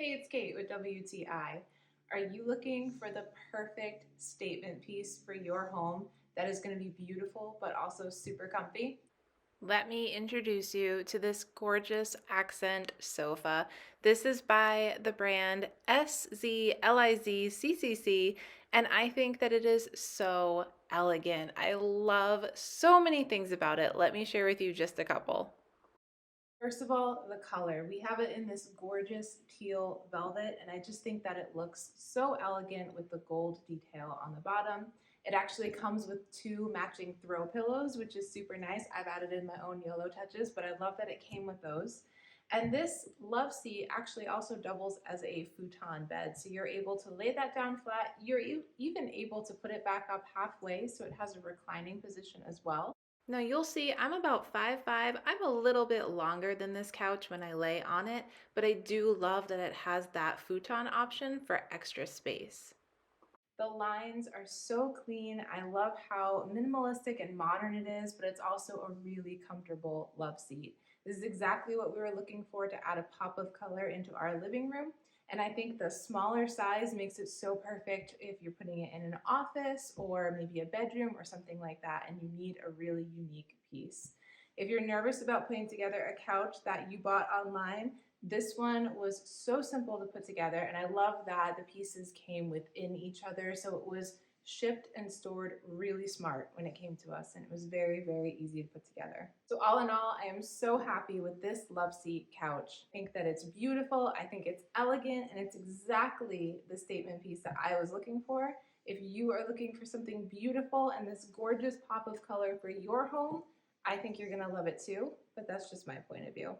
Hey, it's Kate with WTI. Are you looking for the perfect statement piece for your home that is going to be beautiful but also super comfy? Let me introduce you to this gorgeous accent sofa. This is by the brand SZLIZCCC, and I think that it is so elegant. I love so many things about it. Let me share with you just a couple. First of all, the color. We have it in this gorgeous teal velvet, and I just think that it looks so elegant with the gold detail on the bottom. It actually comes with two matching throw pillows, which is super nice. I've added in my own YOLO touches, but I love that it came with those. And this love seat actually also doubles as a futon bed. So you're able to lay that down flat. You're even able to put it back up halfway, so it has a reclining position as well. Now you'll see I'm about 5'5". I'm a little bit longer than this couch when I lay on it, but I do love that it has that futon option for extra space. The lines are so clean. I love how minimalistic and modern it is, but it's also a really comfortable love seat. This is exactly what we were looking for to add a pop of color into our living room. And I think the smaller size makes it so perfect if you're putting it in an office or maybe a bedroom or something like that, and you need a really unique piece. If you're nervous about putting together a couch that you bought online, this one was so simple to put together, and I love that the pieces came within each other, so it was shipped and stored really smart when it came to us, and it was very, very easy to put together. So all in all, I am so happy with this love seat couch. I think that it's beautiful, I think it's elegant, and it's exactly the statement piece that I was looking for. If you are looking for something beautiful and this gorgeous pop of color for your home, I think you're gonna love it too, but that's just my point of view.